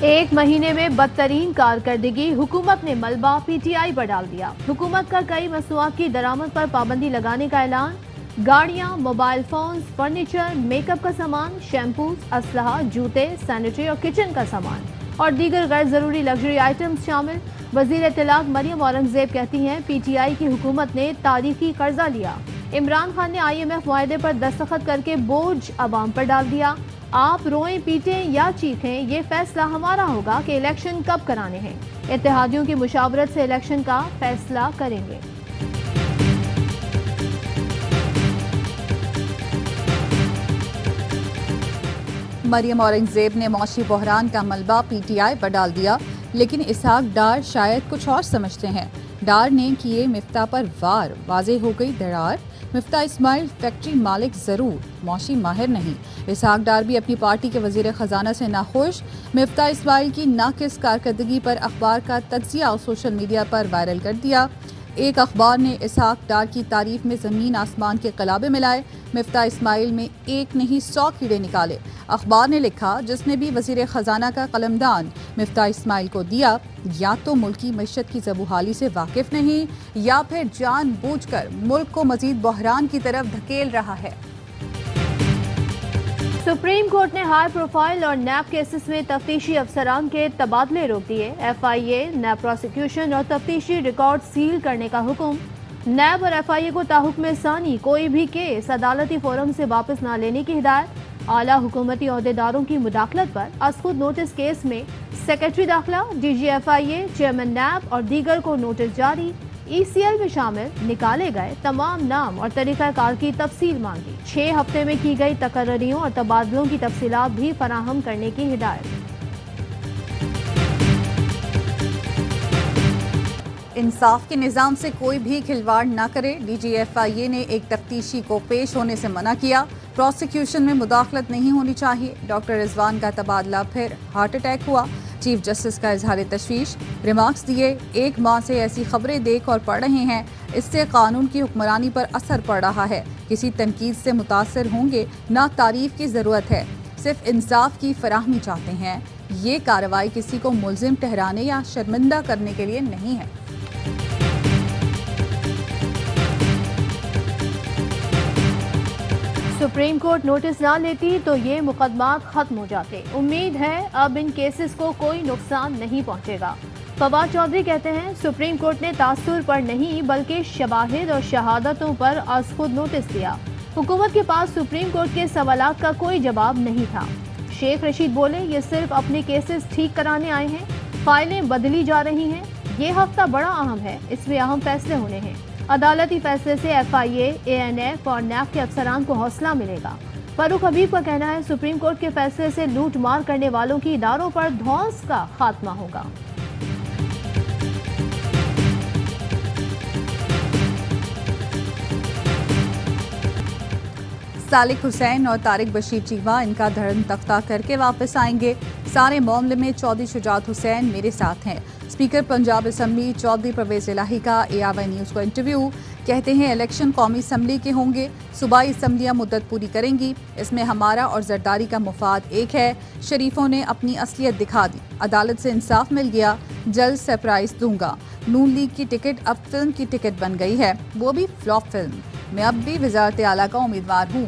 ایک مہینے میں بدترین کارکردگی، حکومت نے ملبہ پی ٹی آئی پر ڈال دیا۔ حکومت کا کئی مصنوعات کی درآمد پر پابندی لگانے کا اعلان۔ گاڑیاں، mobile phones, furniture, make up کا سامان، شیمپوز، اسلحہ، جوتے، سینیٹری اور کچن کا سامان اور دیگر غیر ضروری لگژری آئٹمز شامل۔ وزیر اطلاعات مریم اورنگزیب کہتی ہیں پی ٹی آئی کی حکومت نے تاریخی قرضہ لیا۔ عمران خان نے آئی ایم ایف معاہدے پر دستخط کر کے بوجھ عوام پر ڈال دیا۔ آپ روئیں، پیٹیں یا چیخیں، یہ فیصلہ ہمارا ہوگا کہ الیکشن کب کرانے ہیں۔ اتحادیوں کی مشاورت سے الیکشن کا فیصلہ کریں گے۔ مریم اورنگزیب نے معاشی بحران کا ملبہ پی ٹی آئی پر ڈال دیا، لیکن اسحاق ڈار شاید کچھ اور سمجھتے ہیں۔ ڈار نے کیے مفتاح پر وار، واضح ہو گئی درار۔ مفتاح اسماعیل فیکٹری مالک ضرور، معاشی ماہر نہیں۔ اسحاق ڈار بھی اپنی پارٹی کے وزیر خزانہ سے ناخوش۔ مفتاح اسماعیل کی ناقص کارکردگی پر اخبار کا تجزیہ سوشل میڈیا پر وائرل کر دیا۔ ایک اخبار نے اسحاق ڈار کی تعریف میں زمین آسمان کے قلابے ملائے۔ مفتاح اسماعیل میں ایک نہیں 100 کیڑے نکالے۔ اخبار نے لکھا جس نے بھی وزیر خزانہ کا قلمدان مفتاح اسماعیل کو دیا، یا تو ملکی معیشت کی زبوحالی سے واقف نہیں یا پھر جان بوجھ کر ملک کو مزید بحران کی طرف دھکیل رہا ہے۔ سپریم کورٹ نے ہائی پروفائل اور نیب کیسز میں تفتیشی افسران کے تبادلے روک دیے۔ ایف آئی اے، نیب پروسیکیوشن اور تفتیشی ریکارڈ سیل کرنے کا حکم۔ نیب اور ایف آئی اے کو تاحکم ثانی کوئی بھی کیس عدالتی فورم سے واپس نہ لینے کی ہدایت۔ اعلیٰ حکومتی عہدیداروں کی مداخلت پر از خود نوٹس کیس میں سیکرٹری داخلہ، ڈی جی ایف آئی اے، چیئرمین نیب اور دیگر کو نوٹس جاری۔ ای سی ایل میں شامل نکالے گئے تمام نام اور طریقہ کار کی تفصیل مانگی۔ 6 ہفتے میں کی گئی تقرریوں اور تبادلوں کی تفصیلات بھی فراہم کرنے کی ہدایت۔ انصاف کے نظام سے کوئی بھی کھلواڑ نہ کرے، ڈی جی ایف آئی اے نے ایک تفتیشی کو پیش ہونے سے منع کیا۔ پروسیکیوشن میں مداخلت نہیں ہونی چاہیے۔ ڈاکٹر رضوان کا تبادلہ پھر ہارٹ اٹیک ہوا، چیف جسٹس کا اظہار تشویش۔ ریمارکس دیے، 1 ماہ سے ایسی خبریں دیکھ اور پڑھ رہے ہیں، اس سے قانون کی حکمرانی پر اثر پڑ رہا ہے۔ کسی تنقید سے متاثر ہوں گے، نہ تعریف کی ضرورت ہے، صرف انصاف کی فراہمی چاہتے ہیں۔ یہ کارروائی کسی کو ملزم ٹھہرانے یا شرمندہ کرنے کے لیے نہیں ہے۔ سپریم کورٹ نوٹس نہ لیتی تو یہ مقدمات ختم ہو جاتے۔ امید ہے اب ان کیسز کو کوئی نقصان نہیں پہنچے گا۔ فواد چودھری کہتے ہیں سپریم کورٹ نے تاثر پر نہیں بلکہ شواہد اور شہادتوں پر از خود نوٹس دیا۔ حکومت کے پاس سپریم کورٹ کے سوالات کا کوئی جواب نہیں تھا۔ شیخ رشید بولے یہ صرف اپنے کیسز ٹھیک کرانے آئے ہیں، فائلیں بدلی جا رہی ہیں۔ یہ ہفتہ بڑا اہم ہے، اس میں اہم فیصلے ہونے ہیں۔ عدالتی فیصلے سے ایف آئی اے، اے این ایف اور نیب کے افسران کو حوصلہ ملے گا۔ فاروق حبیب کا کہنا ہے سپریم کورٹ کے فیصلے سے لوٹ مار کرنے والوں کی اداروں پر دھونس کا خاتمہ ہوگا۔ سالک حسین اور طارق بشیر چیمہ ان کا دھڑن تختہ کر کے واپس آئیں گے۔ سارے معاملے میں چودھری شجاعت حسین میرے ساتھ ہیں۔ اسپیکر پنجاب اسمبلی چودھری پرویز الہی کا اے آر وائی نیوز کو انٹرویو، کہتے ہیں الیکشن قومی اسمبلی کے ہوں گے، صوبائی اسمبلیاں مدت پوری کریں گی، اس میں ہمارا اور زرداری کا مفاد ایک ہے۔ شریفوں نے اپنی اصلیت دکھا دی، عدالت سے انصاف مل گیا، جلد سرپرائز دوں گا۔ نون لیگ کی ٹکٹ اب فلم کی ٹکٹ بن گئی ہے، وہ بھی فلاپ فلم۔ میں اب بھی وزارت اعلیٰ کا امیدوار ہوں۔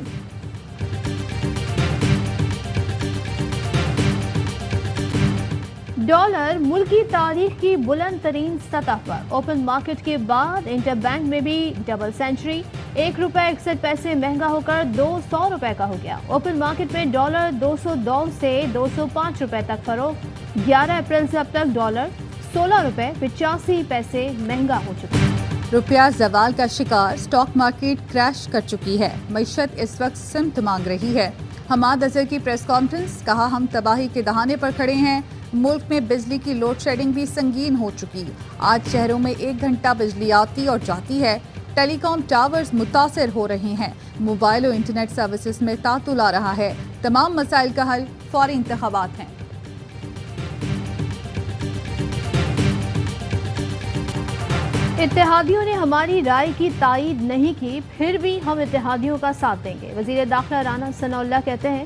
ڈالر ملکی تاریخ کی بلند ترین سطح پر، اوپن مارکیٹ کے بعد انٹر بینک میں بھی ڈبل سینچری، 1 روپے 61 پیسے مہنگا ہو کر 200 روپے کا ہو گیا۔ اوپن مارکیٹ میں ڈالر 202 سے 205 روپے تک فروخت۔ 11 اپریل سے اب تک ڈالر 16 روپے 85 پیسے مہنگا ہو چکا ہے۔ روپیہ زوال کا شکار، سٹاک مارکیٹ کریش کر چکی ہے، معیشت اس وقت سمت مانگ رہی ہے۔ حماد اظہر کی پریس کانفرنس، کہا ہم تباہی کے دہانے پر کھڑے ہیں۔ ملک میں بجلی کی لوڈ شیڈنگ بھی سنگین ہو چکی، آج شہروں میں 1 گھنٹہ بجلی آتی اور جاتی ہے۔ ٹیلی کام ٹاورز متاثر ہو رہے ہیں، موبائل اور انٹرنیٹ سروسز میں تعطل آ رہا ہے۔ تمام مسائل کا حل فوری انتخابات ہیں۔ اتحادیوں نے ہماری رائے کی تائید نہیں کی، پھر بھی ہم اتحادیوں کا ساتھ دیں گے۔ وزیر داخلہ رانا ثناء اللہ کہتے ہیں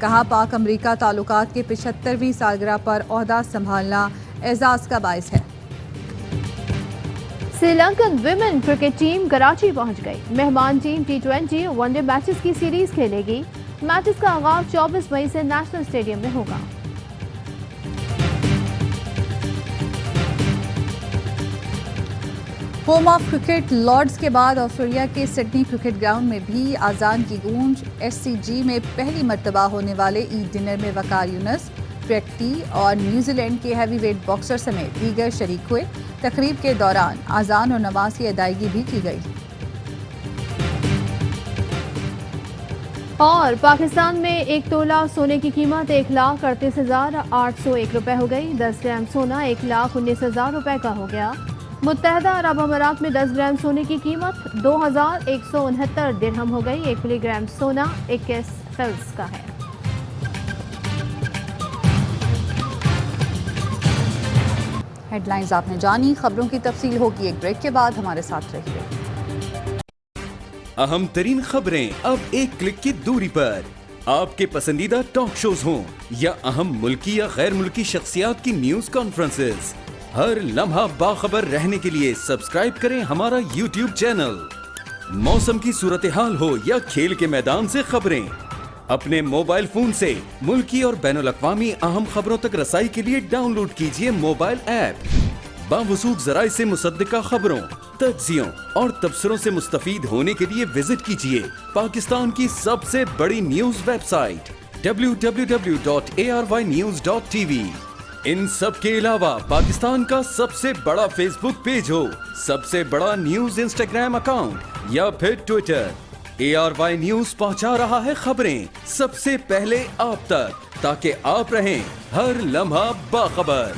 کہا پاک امریکہ تعلقات کے 75ویں سالگرہ پر عہدہ سنبھالنا اعزاز کا باعث ہے۔ Sri Lankan women cricket team Karachi پہنچ گئی۔ مہمان team T20 one day matches کی سیریز کھیلے گی۔ میچز کا آغاز 24 مئی سے نیشنل اسٹیڈیم میں ہوگا۔ ہوم آف کرکٹ لارڈز کے بعد آسٹریلیا کے سڈنی کرکٹ گراؤنڈ میں بھی اذان کی گونج۔ SCG میں پہلی مرتبہ ہونے والے عید ڈنر میں وقار یونس، پریکٹی اور نیوزی لینڈ کے ہیوی ویٹ باکسر سمیت دیگر شریک ہوئے۔ تقریب کے دوران اذان اور نماز کی ادائیگی بھی کی گئی۔ اور پاکستان میں 1 تولہ سونے کی قیمت 1,38,801 روپے ہو گئی۔ 10 گرام سونا 1,19,000 روپے کا ہو گیا۔ متحدہ عرب امارات میں 10 گرام سونے کی قیمت 2,169 درہم ہو گئی۔ 1 ملی گرام سونا 21 فلس کا ہے۔ ہیڈ لائنز آپ نے جانی، خبروں کی تفصیل ہوگی ایک بریک کے بعد، ہمارے ساتھ رہیے۔ اہم ترین خبریں اب ایک کلک کی دوری پر۔ آپ کے پسندیدہ ٹاک شوز ہوں یا اہم ملکی یا غیر ملکی شخصیات کی نیوز کانفرنسز، ہر لمحہ باخبر رہنے کے لیے سبسکرائب کریں ہمارا YouTube چینل۔ موسم کی صورتحال ہو یا کھیل کے میدان سے خبریں، اپنے موبائل فون سے ملکی اور بین الاقوامی اہم خبروں تک رسائی کے لیے ڈاؤن لوڈ کیجیے موبائل ایپ۔ باوثوق ذرائع سے مصدقہ خبروں، تجزیوں اور تبصروں سے مستفید ہونے کے لیے وزٹ کیجیے پاکستان کی سب سے بڑی نیوز ویب سائٹ www.arYnews.tv۔ ان سب کے علاوہ پاکستان کا سب سے بڑا فیس بک پیج ہو، سب سے بڑا نیوز انسٹاگرام اکاؤنٹ یا پھر ٹویٹر، ARY نیوز پہنچا رہا ہے خبریں سب سے پہلے آپ تک، تاکہ آپ رہیں ہر لمحہ باخبر۔